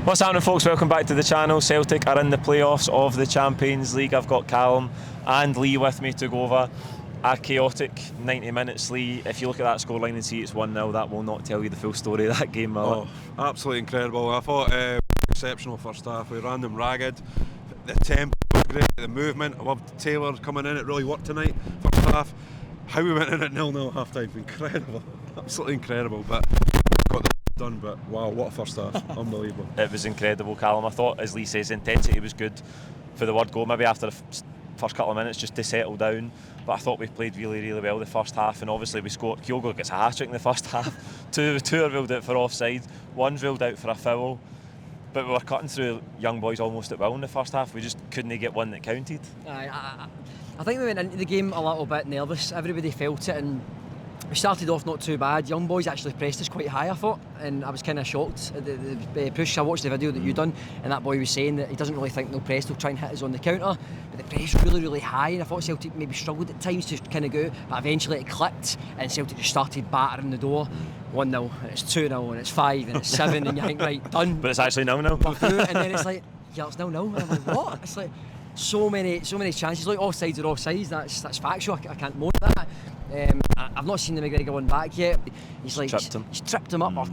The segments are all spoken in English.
What's happening, folks? Welcome back to the channel. Celtic are in the playoffs of the Champions League. I've got Callum and Lee with me to go over a chaotic 90 minutes. Lee, if you look at that scoreline and see it's 1-0, that will not tell you the full story of that game, will it? Oh, absolutely incredible. I thought exceptional first half. We ran them ragged. The tempo was great, the movement. I loved Taylor coming in. It really worked tonight, first half. How we went in at 0-0 half time, incredible. Absolutely incredible. But got the done, but wow, what a first half. Unbelievable. It was incredible, Callum. I thought, as Lee says, the intensity was good for the word go. Maybe after the first couple of minutes just to settle down, but I thought we played really well the first half, and obviously we scored. Kyogo gets a hat-trick in the first half. two are ruled out for offside, one's ruled out for a foul, but we were cutting through young boys almost at will in the first half. We just couldn't get one that counted. I think we went into the game a little bit nervous. Everybody felt it, and we started off not too bad. Young boys actually pressed us quite high, I thought, and I was kind of shocked at the push. I watched the video that you done, and that boy was saying that he doesn't really think they'll press, they'll try and hit us on the counter, but the press was really high, and I thought Celtic maybe struggled at times to kind of go, but eventually it clicked, and Celtic just started battering the door. 1-0, and it's 2-0, and it's 5, and it's 7, and you think, right, done. But it's actually 0-0. And then it's like, yeah, it's 0-0, and I'm like, what? It's like so many chances. Like offsides are offsides. That's factual. I can't moan at that. I've not seen the McGregor one back yet. He's tripped him up or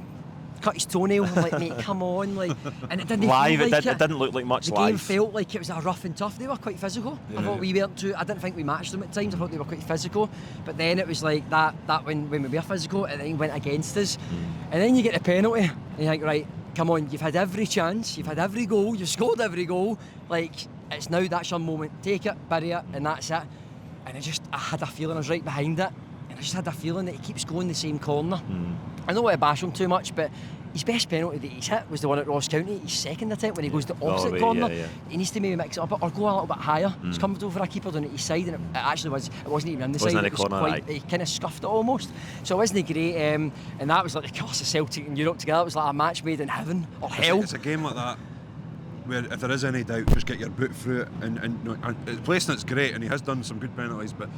cut his toenail. I'm like, mate, come on, like, and it didn't live. Feel like it didn't look like much the live. The game felt like it was a rough and tough. They were quite physical. Yeah. I thought we weren't too. I didn't think we matched them at times. I thought they were quite physical. But then it was like that when we were physical, and then he went against us. And then you get the penalty, and you think, right, come on, you've had every chance, you've had every goal, you've scored every goal. Like, it's now that's your moment. Take it, bury it, and that's it. And I had a feeling I was right behind it, and I just had a feeling that he keeps going the same corner. I don't want to bash him too much, but his best penalty that he's hit was the one at Ross County. His second attempt when he goes to the opposite corner. He needs to maybe mix it up or go a little bit higher. It's comfortable for a keeper down at his side, and it actually was. It wasn't even in the side. It was quite. He kind of scuffed it almost. So it wasn't great. And that was like the curse of Celtic and Europe together. It was like a match made in heaven or hell. It's a game like that where if there is any doubt, just get your boot through it. And placing it's great, and he has done some good penalties, but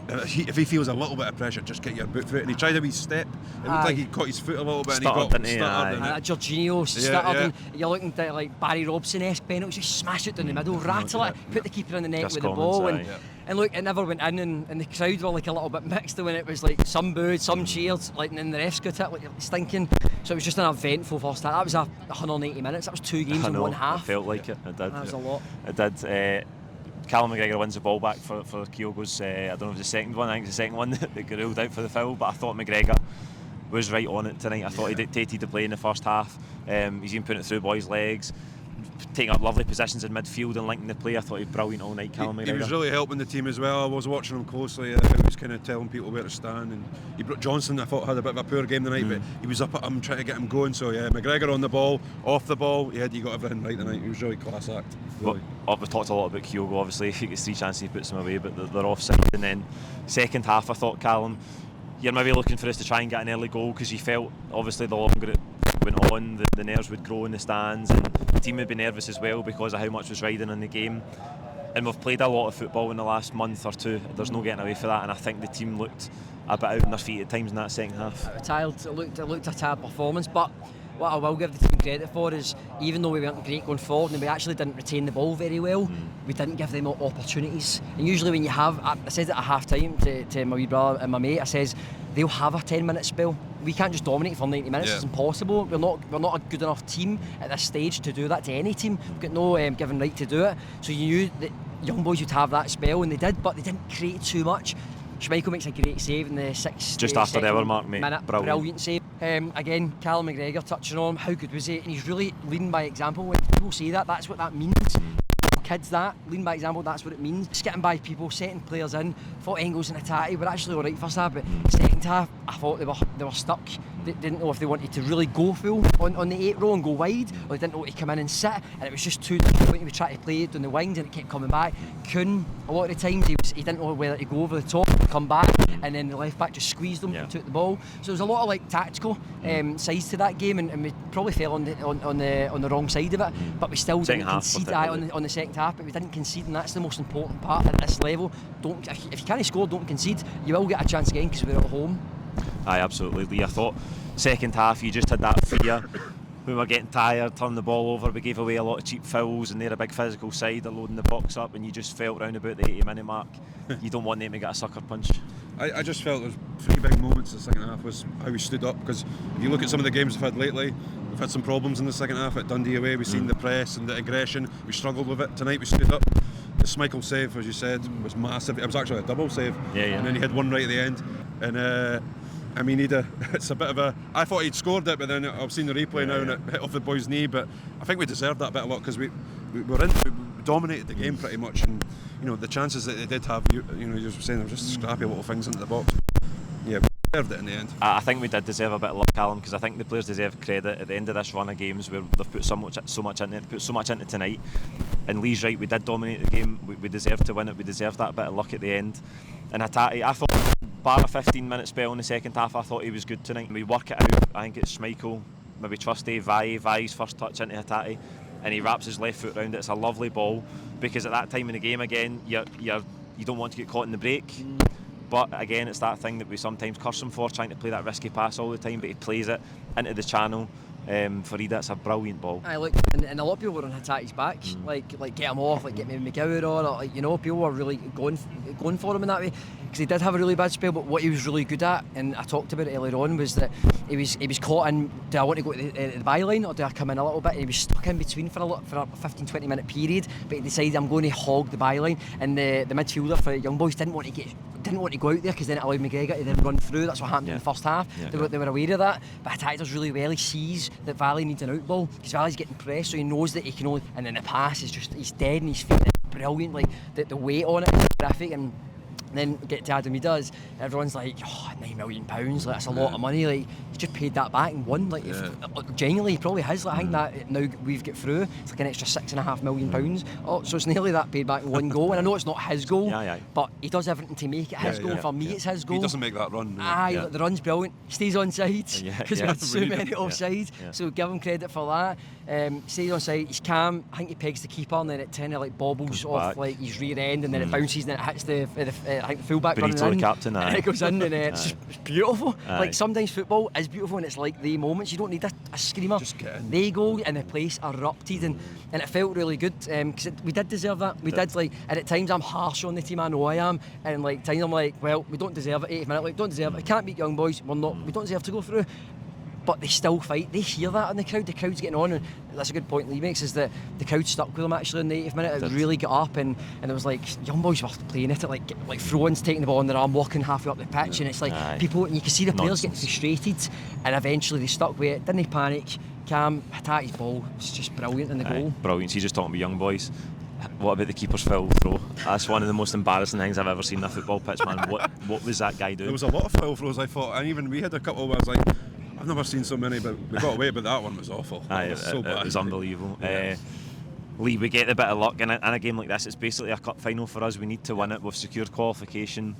if he feels a little bit of pressure, just get your boot through it. And he tried a wee step. It looked like he caught his foot a little bit, stuttered, and he got stuttered. Jorginho stuttered, and you're looking at like Barry Robson-esque penalties. Just smash it down the middle, rattle it, put the keeper in the net with the ball, and look, it never went in, and the crowd were like a little bit mixed when it was like some booed, some cheered, like, and then the refs got it like stinking. So it was just an eventful first half. That was 180 minutes. That was 2 games in one half. It felt like it. It did. That was a lot. It did. Callum McGregor wins the ball back for Kyogo's. I don't know if it's the second one. I think it's the second one that got ruled out for the foul. But I thought McGregor was right on it tonight. I thought he dictated the play in the first half. He's even putting it through boys' legs, taking up lovely positions in midfield and linking the play. I thought he was brilliant all night, Callum McGregor. He was really helping the team as well. I was watching him closely. He was kind of telling people where to stand. And he brought Johnson, I thought, had a bit of a poor game tonight, but he was up at him trying to get him going. So yeah, McGregor on the ball, off the ball. He got everything right tonight. He was really class act. Really. Well, we've talked a lot about Kyogo. Obviously, he gets 3 chances, he puts them away, but they're offside. And then second half, I thought, Callum, you're maybe looking for us to try and get an early goal because you felt obviously the longer it went on, the nerves would grow in the stands, and the team would be nervous as well because of how much was riding on the game. And we've played a lot of football in the last month or two. There's no getting away from that, and I think the team looked a bit out on their feet at times in that second half. It looked a tired performance, but what I will give the team credit for is, even though we weren't great going forward and we actually didn't retain the ball very well, we didn't give them opportunities. And usually when you have, I said it at half time to my wee brother and my mate, I says they'll have a 10-minute spell. We can't just dominate for 90 minutes. It's impossible. We're not a good enough team at this stage to do that to any team. We've got no given right to do it. So you knew that young boys would have that spell, and they did, but they didn't create too much. Schmeichel makes a great save in the 6th just after the hour mark, mate. Brilliant save. Again, Callum McGregor touching on how good was he, and he's really leading by example. When people say that, that's what that means. Kids, that leading by example, that's what it means. Skipping by people, setting players in. Thought Engels and Atati were actually alright first half, but second half I thought they were stuck. They didn't know if they wanted to really go full on the 8 row and go wide, or they didn't know to come in and sit, and it was just too difficult when he was trying to play it on the wings, and it kept coming back. Kuhn, a lot of the times he didn't know whether to go over the top, come back, and then the left back just squeezed him and took the ball. So there was a lot of like tactical sides to that game, and we probably fell on the wrong side of it, but we still didn't concede on the second half, but we didn't concede, and that's the most important part at this level. If you can't score, don't concede. You will get a chance again because we're at home. Aye, absolutely, Lee. I thought second half you just had that fear we were getting tired, turned the ball over, we gave away a lot of cheap fouls, and they're a big physical side, they're loading the box up, and you just felt round about the 80-minute mark, you don't want them to get a sucker punch. I just felt there was 3 big moments in the second half was how we stood up, because if you look at some of the games we've had lately, we've had some problems in the second half. At Dundee away, we've seen the press and the aggression, we struggled with it. Tonight we stood up. The Schmeichel save, as you said, was massive. It was actually a double save, and then he had one right at the end, and I mean, it's a bit of a... I thought he'd scored it, but then I've seen the replay now and it hit off the boy's knee, but I think we deserved that bit a lot, because we dominated the game pretty much, and the chances that they did have, you were saying, they were just scrappy little things into the box. Yeah, we deserved it in the end. I think we did deserve a bit of luck, Callum, because I think the players deserve credit at the end of this run of games where they've put so much into tonight. And Lee's right, we did dominate the game, we deserved to win it, we deserved that bit of luck at the end. And Hatate, I thought, bar a 15-minute spell in the second half, I thought he was good tonight. We work it out, I think it's Schmeichel, maybe Trusty, Vai's first touch into Hatate, and he wraps his left foot round it. It's a lovely ball, because at that time in the game, again, you don't want to get caught in the break. But again, it's that thing that we sometimes curse him for, trying to play that risky pass all the time, but he plays it into the channel. For Ida, it's a brilliant ball. I look, and a lot of people were on Hatate's back, like get him off, like get maybe McGowan on, or people were really going for him in that way, because he did have a really bad spell. But what he was really good at, and I talked about it earlier on, was that he was caught in, do I want to go to the byline or do I come in a little bit? And he was stuck in between for a 15-20 minute period, but he decided, I'm going to hog the byline, and the midfielder for Young Boys didn't want to go out there, because then it allowed McGregor to then run through. That's what happened in the first half. They were aware of that, but Hatate does really well. He sees that Valley needs an out ball, because Valley's getting pressed, so he knows that he can only, and then the pass is just, he's dead and his feet are brilliant, like the weight on it is terrific. And then get to Adam, he does, everyone's like, £9 million, like that's a lot of money, like he's just paid that back and won, like genuinely he probably has, like I think that now we've got through, it's like an extra £6.5 million. So it's nearly that paid back in one goal, and I know it's not his goal, but he does everything to make it his goal. For me it's his goal. He doesn't make that run. Like, the run's brilliant, stays on side, because we had so many offside, so give him credit for that. Stays on side, he's calm, I think he pegs the keeper, and then it kind of like bobbles off like his rear end, and then it bounces and then it hits the I think the fullback running in, captain, and it goes in, and it's beautiful. Like sometimes football is beautiful, and it's like the moments you don't need a screamer. Just get in. They go and the place erupted, and it felt really good, because we did deserve that. We did, like, and at times I'm harsh on the team, I know I am, and like times I'm like, well, we don't deserve it. 80th minute, like don't deserve it. We can't beat Young Boys. We don't deserve to go through. But they still fight. They hear that in the crowd. The crowd's getting on, and that's a good point Lee makes, is that the crowd stuck with them actually in the 80th minute. It really got up, and it was like Young Boys were playing it, like throw-ins, taking the ball in their arm, walking halfway up the pitch, and it's like people, and you can see the players getting frustrated, and eventually they stuck with it. Didn't they panic? Cam, Hatate's ball was just brilliant in the goal. Brilliant. So you're just talking about Young Boys. What about the keeper's foul throw? That's one of the most embarrassing things I've ever seen in a football pitch, man. What was that guy doing? There was a lot of foul throws, I thought, and even we had a couple where I was like, I've never seen so many, but we got away, but that one was awful. It was so bad. It was unbelievable. Lee, we get a bit of luck, and in a game like this, it's basically a cup final for us. We need to win it. We've secured qualification.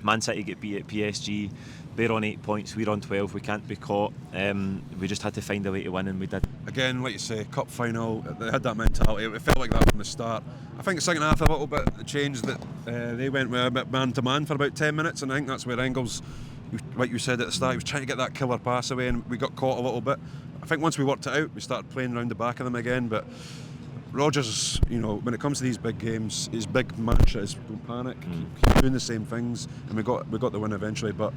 Man City get beat at PSG. They're on 8 points, we're on 12. We can't be caught. We just had to find a way to win, and we did. Again, like you say, cup final, they had that mentality. It felt like that from the start. I think the second half a little bit changed, that they went with a bit man-to-man for about 10 minutes, and I think that's where Engels, like you said at the start, he was trying to get that killer pass away, and we got caught a little bit. I think once we worked it out, we started playing around the back of them again, but Rodgers, when it comes to these big games, his big mantra is don't panic, keep doing the same things, and we got the win eventually. But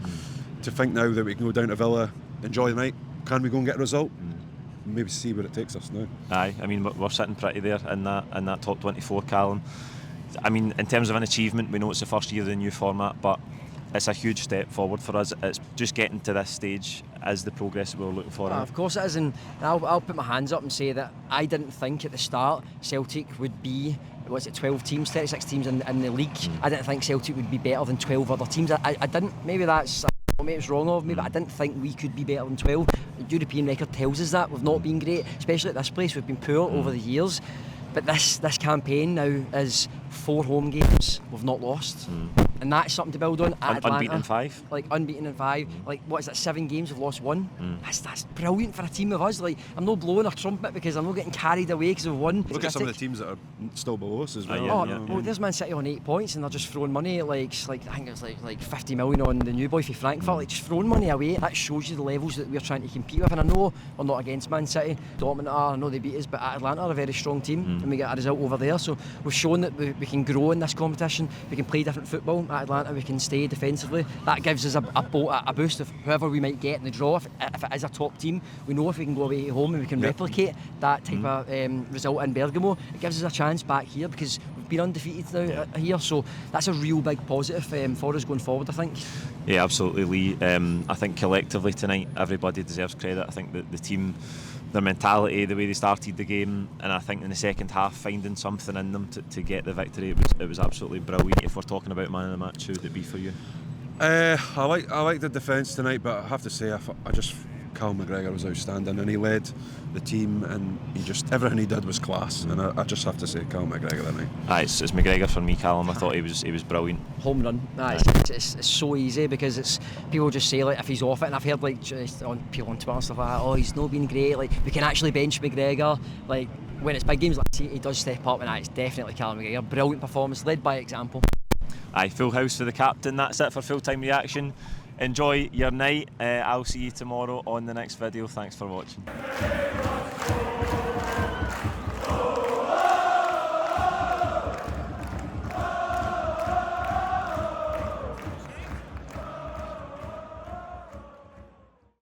to think now that we can go down to Villa, enjoy the night, can we go and get a result? Maybe see where it takes us now. Aye, I mean we're sitting pretty there in that top 24, Callum. I mean, in terms of an achievement, we know it's the first year of the new format, but it's a huge step forward for us. It's just getting to this stage is the progress that we were looking for. Of course it is, and I'll put my hands up and say that I didn't think at the start Celtic would be, 12 teams, 36 teams in the league. I didn't think Celtic would be better than 12 other teams. I didn't, maybe it's wrong of me, but I didn't think we could be better than 12. The European record tells us that. We've not been great, especially at this place. We've been poor over the years. But this campaign now is 4 home games we've not lost. and that's something to build on. At Atlanta, Unbeaten in 5. like unbeaten in 5. Like what is that? 7 games we've lost 1. That's brilliant for a team of us. Like I'm not blowing a trumpet because I'm not getting carried away because we've won. Look at some of the teams that are still below us as well. Well, there's Man City on 8 points and they're just throwing money at I think it's like 50 million on the new boy for Frankfurt, like just throwing money away. That shows you the levels that we're trying to compete with. And I know we're not against Man City. Dortmund are, I know they beat us, but Atlanta are a very strong team and we get a result over there. So we've shown that we can grow in this competition. We can play different football at Atlanta. We can stay defensively. That gives us a boost of whoever we might get in the draw. If it is a top team, we know if we can go away at home and we can replicate that type of result in Bergamo, it gives us a chance back here because we've been undefeated now here. So that's a real big positive for us going forward, I think. Yeah, absolutely, Lee. I think collectively tonight, everybody deserves credit. I think that the team, their mentality, the way they started the game, and I think in the second half finding something in them to get the victory, it was absolutely brilliant. If we're talking about man of the match, who would it be for you? I like the defence tonight, but I have to say Callum McGregor was outstanding and he led the team and everything he did was class, and I just have to say Callum McGregor tonight. It's McGregor for me, Callum. I thought he was brilliant. Home run. It's so easy because it's people just say like if he's off it, and I've heard like just on people on Twitter and stuff like that, oh he's not been great, like we can actually bench McGregor. Like when it's big games like this, he does step up, and it's definitely Callum McGregor. Brilliant performance, led by example. Full house for the captain. That's it for Full Time Reaction. Enjoy your night. I'll see you tomorrow on the next video. Thanks for watching.